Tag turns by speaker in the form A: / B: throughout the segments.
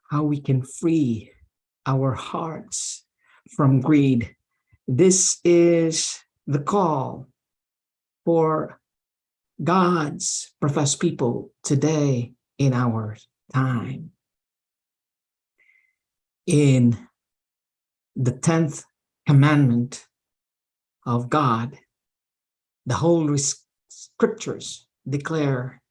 A: how we can free our hearts from greed. This is the call for God's professed people today in our time. In the 10th commandment of God, the Holy Scriptures declare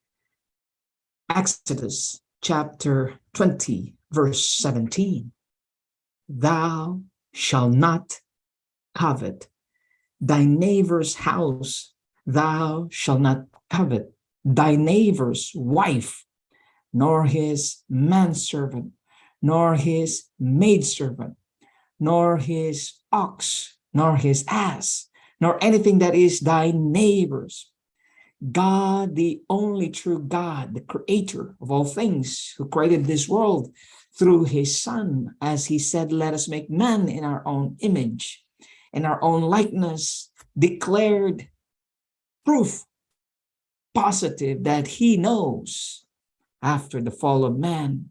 A: Exodus chapter 20, verse 17. Thou shalt not covet thy neighbor's house, thou shalt not covet thy neighbor's wife, nor his manservant, nor his maidservant, nor his ox, nor his ass, nor anything that is thy neighbor's. God, the only true God, the creator of all things, who created this world through his Son, as he said, let us make man in our own image, in our own likeness, declared proof positive that he knows after the fall of man,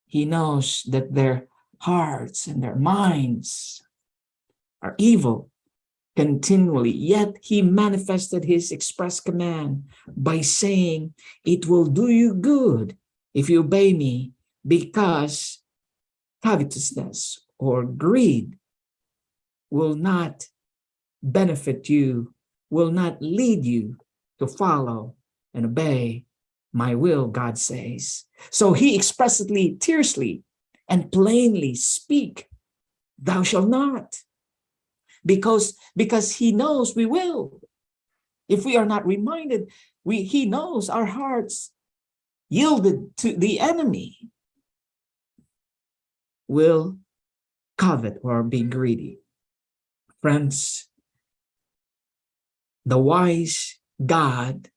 A: he knows that their hearts and their minds are evil continually. Yet he manifested his express command by saying, it will do you good if you obey me, because covetousness or greed will not benefit you, will not lead you to follow and obey my will, God says. So he expressly, tersely, and plainly speak, thou shalt not. Because he knows we will. If we are not reminded, he knows our hearts yielded to the enemy will covet or be greedy. Friends, the wise God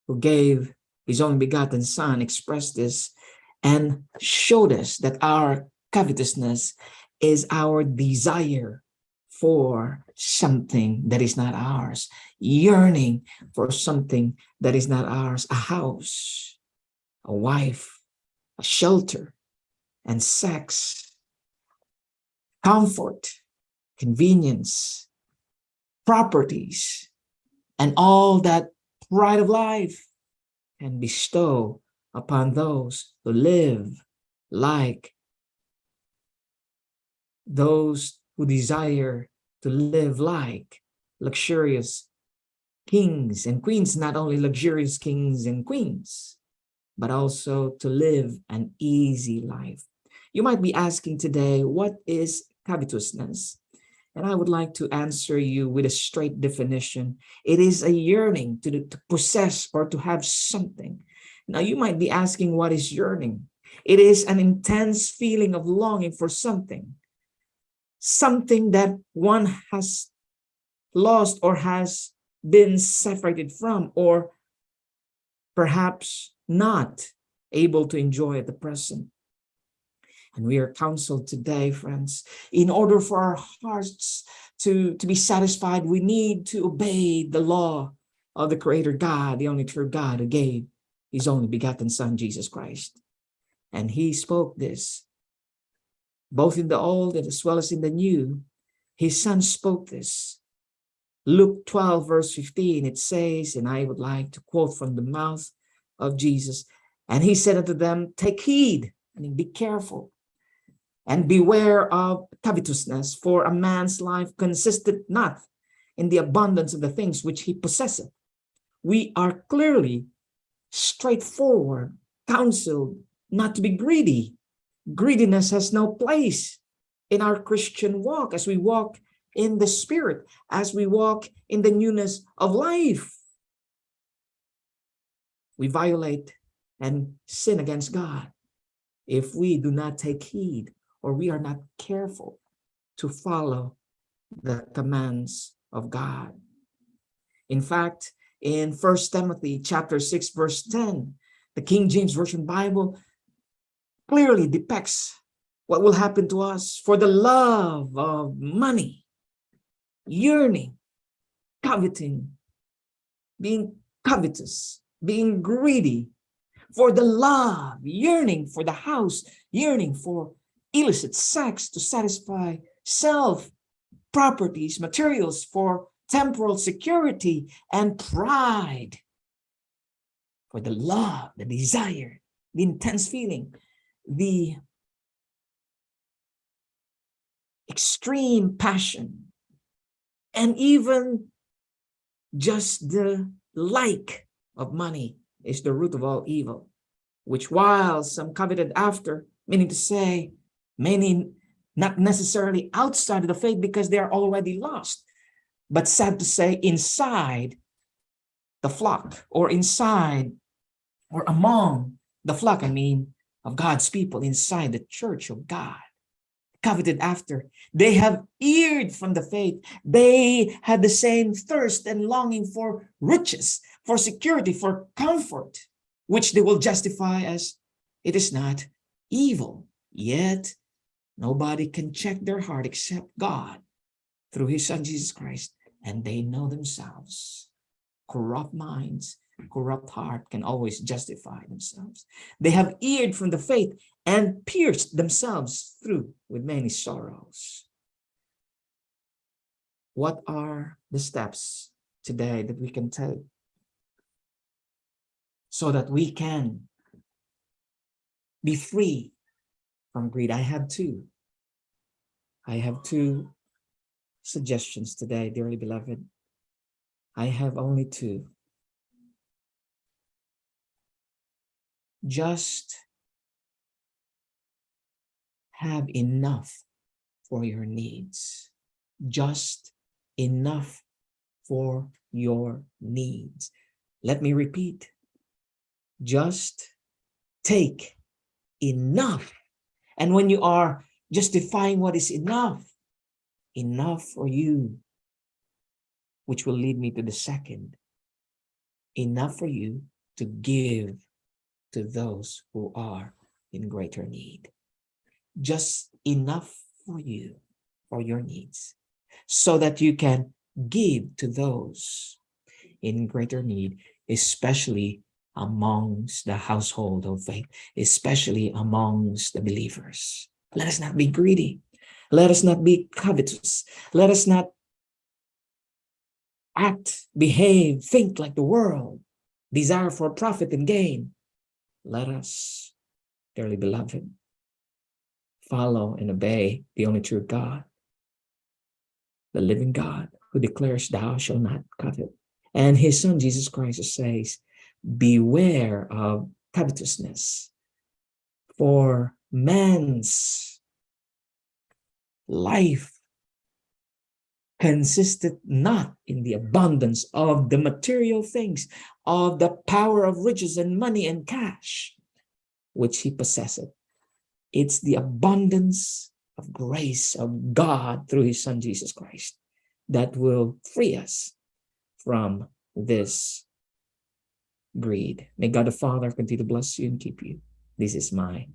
A: who gave his only begotten Son expressed this and showed us that our covetousness is our desire for something that is not ours, yearning for something that is not ours, a house, a wife, a shelter, and sex, comfort, convenience, properties, and all that pride of life can bestow upon those who live like those who desire to live like luxurious kings and queens, not only luxurious kings and queens, but also to live an easy life. You might be asking today, what is covetousness? And I would like to answer you with a straight definition. It is a yearning to possess or to have something. Now, you might be asking, what is yearning? It is an intense feeling of longing for something, something that one has lost or has been separated from, or perhaps not able to enjoy at the present. And we are counseled today, friends, in order for our hearts to be satisfied, we need to obey the law of the Creator God, the only true God, who gave his only begotten Son, Jesus Christ. And he spoke this, both in the Old and as well as in the New. His Son spoke this. Luke 12, verse 15, it says, and I would like to quote from the mouth of Jesus, and he said unto them, take heed, and be careful, and beware of covetousness, for a man's life consisteth not in the abundance of the things which he possesseth. We are clearly, straightforward, counseled not to be greedy. Greediness has no place in our Christian walk as we walk in the Spirit, as we walk in the newness of life. We violate and sin against God if we do not take heed, or we are not careful to follow the commands of God. In fact, in 1 Timothy chapter 6, verse 10, the King James Version Bible clearly depicts what will happen to us for the love of money, yearning, coveting, being covetous, being greedy for the love, yearning for the house, yearning for illicit sex to satisfy self, properties, materials for temporal security, and pride for the love, the desire, the intense feeling, the extreme passion, and even just the like of money is the root of all evil, which while some coveted after, meaning to say, many not necessarily outside of the faith because they are already lost, but sad to say, inside the flock or inside or among the flock, of God's people, inside the church of God, coveted after. They have erred from the faith. They had the same thirst and longing for riches, for security, for comfort, which they will justify as it is not evil. Yet, nobody can check their heart except God through his Son, Jesus Christ, and they know themselves. Corrupt minds, corrupt heart can always justify themselves. They have erred from the faith and pierced themselves through with many sorrows. What are the steps today that we can take so that we can be free from greed? I have two suggestions today, dearly beloved. I have only two. Just have enough for your needs. Just enough for your needs. Let me repeat. Just take enough. And when you are justifying what is enough for you, which will lead me to the second, enough for you to give to those who are in greater need. Just enough for you, for your needs, so that you can give to those in greater need, especially amongst the household of faith, especially amongst the believers. Let us not be greedy. Let us not be covetous. Let us not act, behave, think like the world, desire for profit and gain. Let us, dearly beloved, follow and obey the only true God, the living God, who declares, "Thou shalt not covet." And his Son, Jesus Christ, says, beware of covetousness, for man's life consisted not in the abundance of the material things, of the power of riches and money and cash, which he possesseth. It's the abundance of grace of God through his Son, Jesus Christ, that will free us from this greed. May God the Father continue to bless you and keep you. This is my